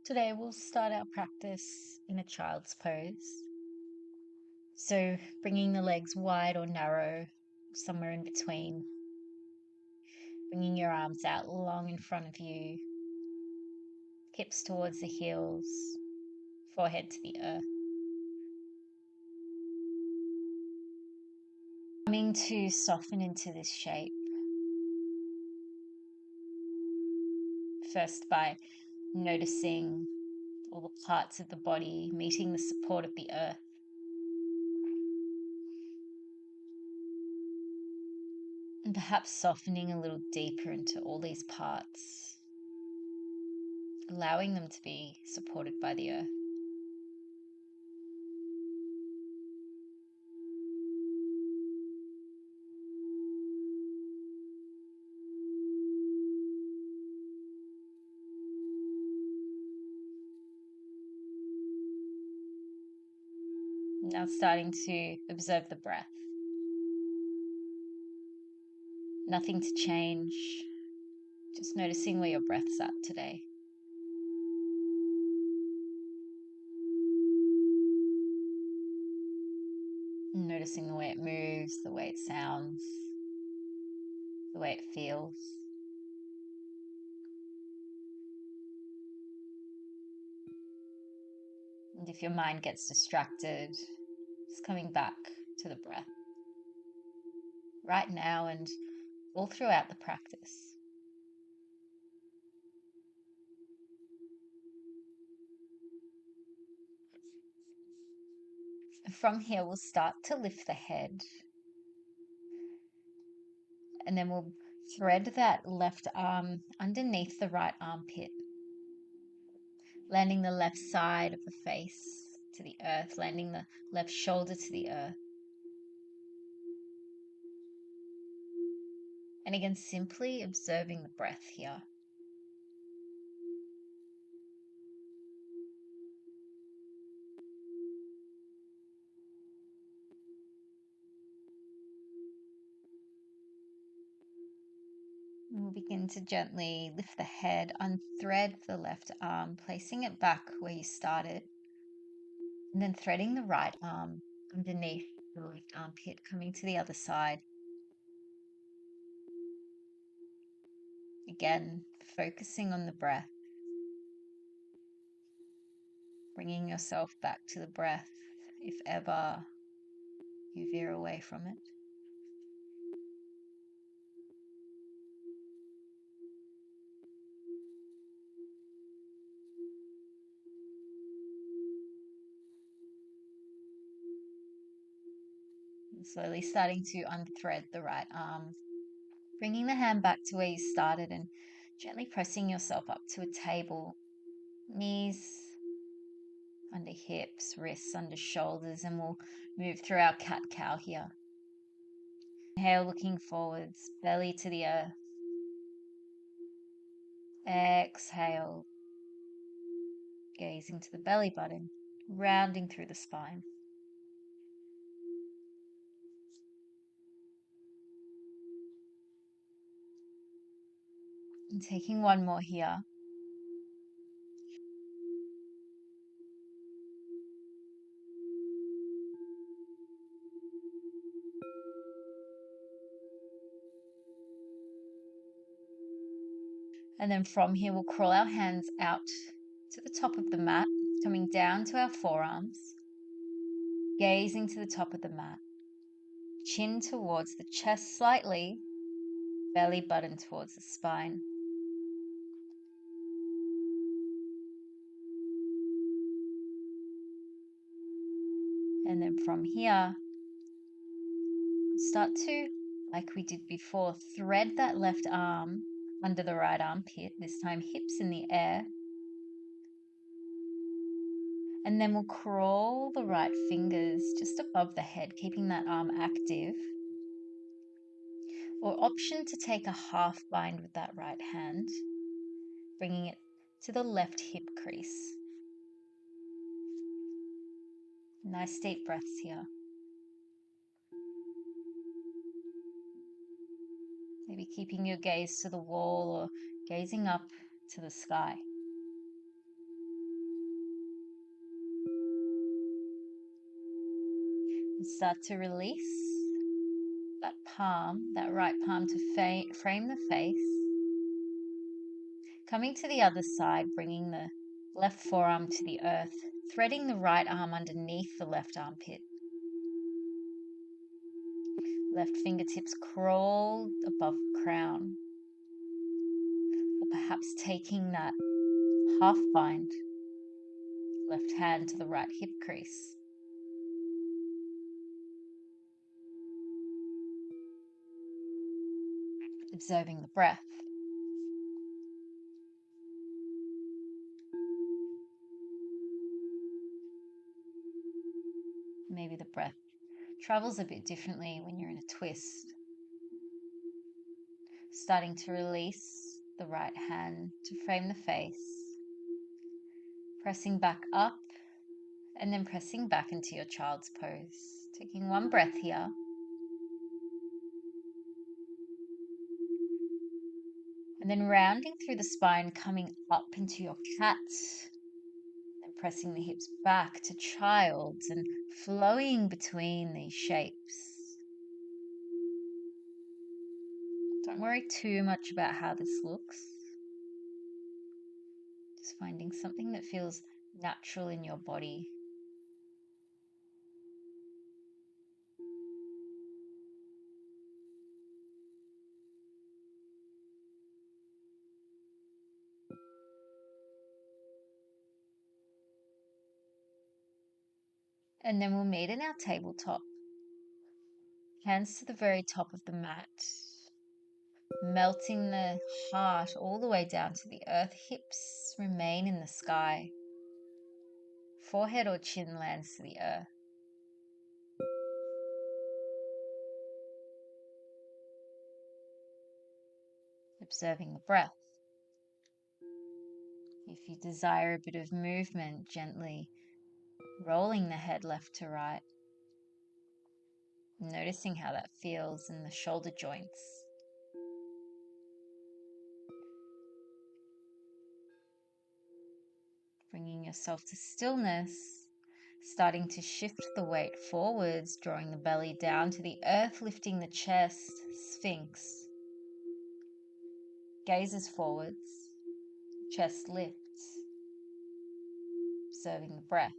Today we'll start our practice in a child's pose. So bringing the legs wide or narrow, somewhere in between. Bringing your arms out long in front of you, hips towards the heels, forehead to the earth. Coming to soften into this shape. First by noticing all the parts of the body meeting the support of the earth. And perhaps softening a little deeper into all these parts, allowing them to be supported by the earth. Now starting to observe the breath. Nothing to change, just noticing where your breath's at today. Noticing the way it moves, the way it sounds, the way it feels. And if your mind gets distracted, just coming back to the breath. Right now and all throughout the practice. From here, we'll start to lift the head. And then we'll thread that left arm underneath the right armpit, landing the left side of the face to the earth, landing the left shoulder to the earth. And again, simply observing the breath here. And we'll begin to gently lift the head, unthread the left arm, placing it back where you started. And then threading the right arm underneath the left armpit, coming to the other side. Again, focusing on the breath. Bringing yourself back to the breath if ever you veer away from it. And slowly starting to unthread the right arm. Bringing the hand back to where you started and gently pressing yourself up to a table. Knees under hips, wrists under shoulders, and we'll move through our cat-cow here. Inhale, looking forwards, belly to the earth. Exhale, gazing to the belly button, rounding through the spine. And taking one more here. And then from here, we'll crawl our hands out to the top of the mat, coming down to our forearms, gazing to the top of the mat, chin towards the chest slightly, belly button towards the spine. And then from here, start to, like we did before, thread that left arm under the right armpit, this time hips in the air. And then we'll crawl the right fingers just above the head, keeping that arm active. Or option to take a half bind with that right hand, bringing it to the left hip crease. Nice deep breaths here. Maybe keeping your gaze to the wall or gazing up to the sky. Start to release that palm, that right palm to frame the face. Coming to the other side, bringing the left forearm to the earth, threading the right arm underneath the left armpit. Left fingertips crawl above the crown. Or perhaps taking that half bind, left hand to the right hip crease. Observing the breath. Maybe the breath travels a bit differently when you're in a twist. Starting to release the right hand to frame the face. Pressing back up and then pressing back into your child's pose. Taking one breath here. And then rounding through the spine, coming up into your cat. And pressing the hips back to child's and flowing between these shapes. Don't worry too much about how this looks. Just finding something that feels natural in your body. And then we'll meet in our tabletop. Hands to the very top of the mat. Melting the heart all the way down to the earth. Hips remain in the sky. Forehead or chin lands to the earth. Observing the breath. If you desire a bit of movement, gently rolling the head left to right. Noticing how that feels in the shoulder joints. Bringing yourself to stillness, starting to shift the weight forwards, drawing the belly down to the earth, lifting the chest, sphinx. Gazes forwards, chest lifts, observing the breath.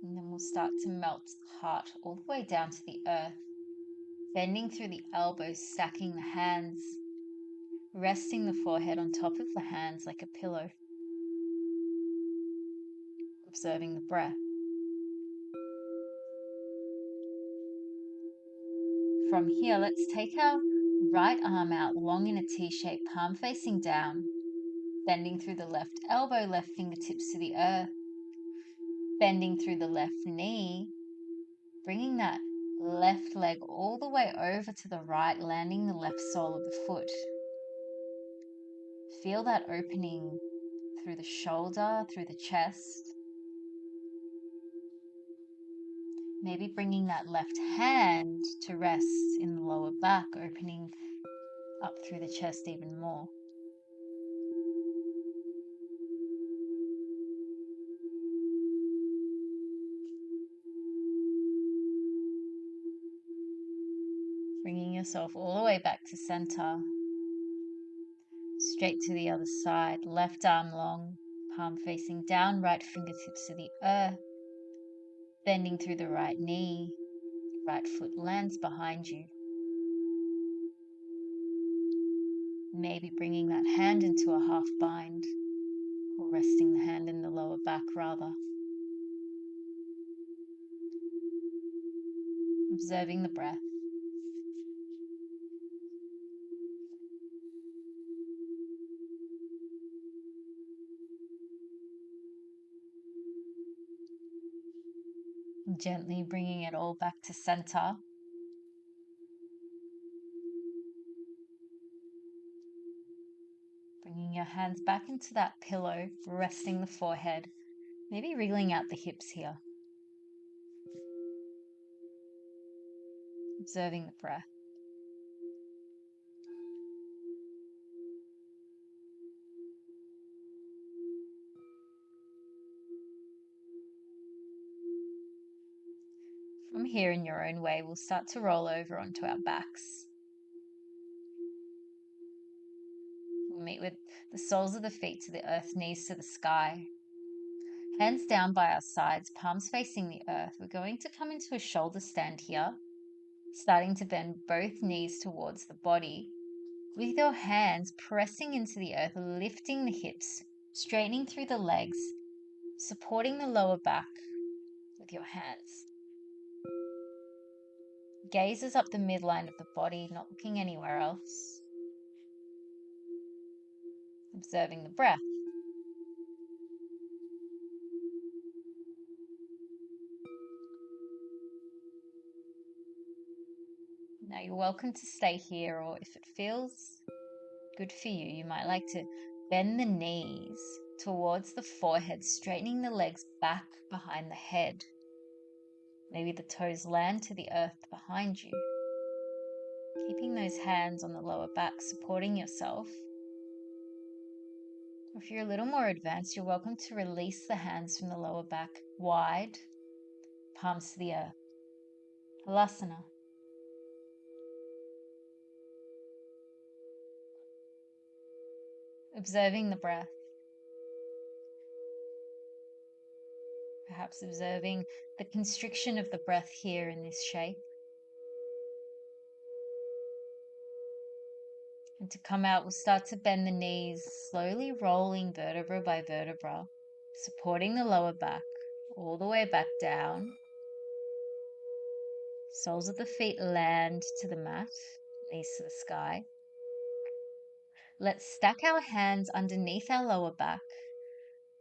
And then we'll start to melt the heart all the way down to the earth, bending through the elbows, stacking the hands, resting the forehead on top of the hands like a pillow, observing the breath. From here, let's take our right arm out long in a T-shape, palm facing down, bending through the left elbow, left fingertips to the earth, bending through the left knee, bringing that left leg all the way over to the right, landing the left sole of the foot. Feel that opening through the shoulder, through the chest. Maybe bringing that left hand to rest in the lower back, opening up through the chest even more. Bringing yourself all the way back to center. Straight to the other side, left arm long, palm facing down, right fingertips to the earth. Bending through the right knee, right foot lands behind you. Maybe bringing that hand into a half bind, or resting the hand in the lower back rather. Observing the breath. Gently bringing it all back to center. Bringing your hands back into that pillow, resting the forehead. Maybe wriggling out the hips here. observing the breath. From here, in your own way, we'll start to roll over onto our backs. We'll meet with the soles of the feet to the earth, knees to the sky. Hands down by our sides, palms facing the earth. We're going to come into a shoulder stand here, starting to bend both knees towards the body. With your hands pressing into the earth, lifting the hips, straightening through the legs, supporting the lower back with your hands. Gaze is up the midline of the body, not looking anywhere else. Observing the breath. Now you're welcome to stay here, or if it feels good for you, you might like to bend the knees towards the forehead, straightening the legs back behind the head. Maybe the toes land to the earth behind you. Keeping those hands on the lower back, supporting yourself. Or if you're a little more advanced, you're welcome to release the hands from the lower back wide, palms to the earth. Halasana. Observing the breath. Perhaps observing the constriction of the breath here in this shape. And to come out, we'll start to bend the knees, slowly rolling vertebra by vertebra, supporting the lower back all the way back down. Soles of the feet land to the mat, knees to the sky. Let's stack our hands underneath our lower back,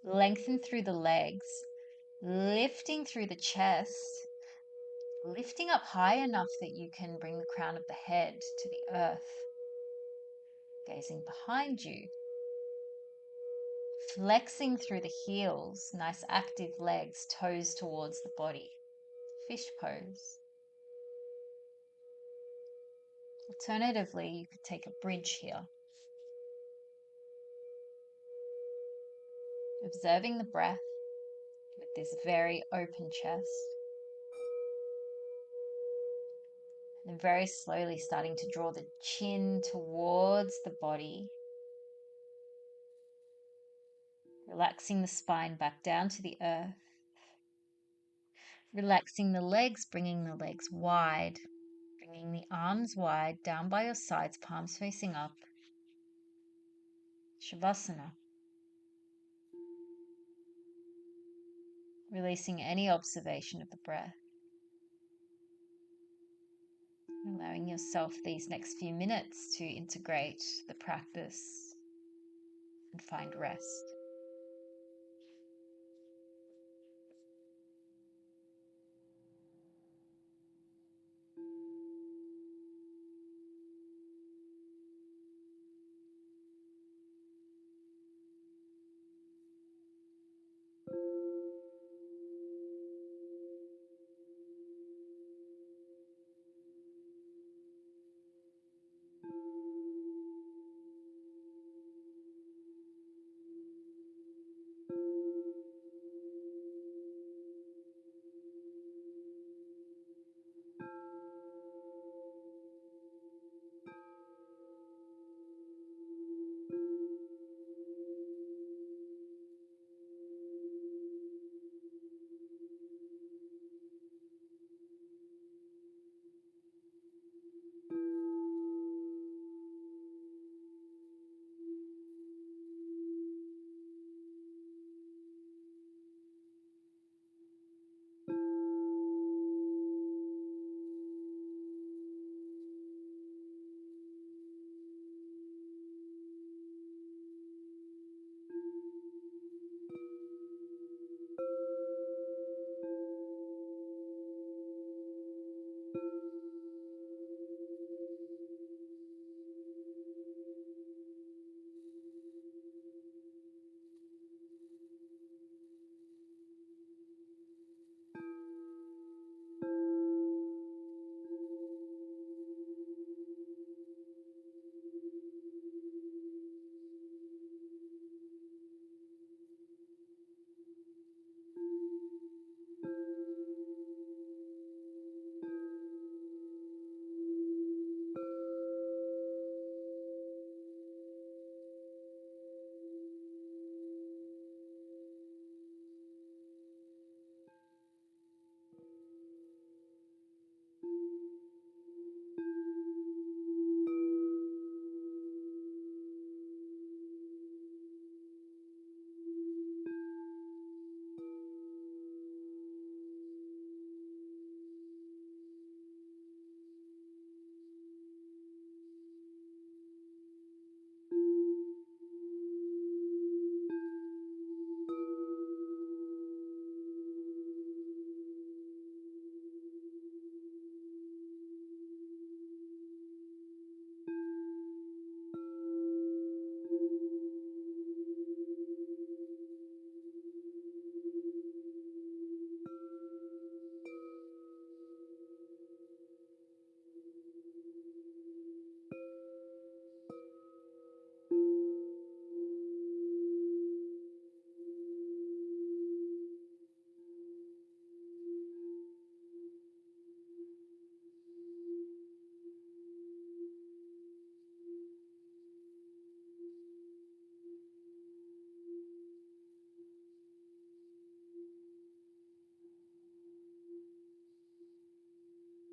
lengthen through the legs, lifting through the chest, lifting up high enough that you can bring the crown of the head to the earth. Gazing behind you, flexing through the heels, nice active legs, toes towards the body. Fish pose. Alternatively, you could take a bridge here. Observing the breath with this very open chest. And very slowly starting to draw the chin towards the body. Relaxing the spine back down to the earth. Relaxing the legs, bringing the legs wide. Bringing the arms wide, down by your sides, palms facing up. Shavasana. Releasing any observation of the breath. Allowing yourself these next few minutes to integrate the practice and find rest.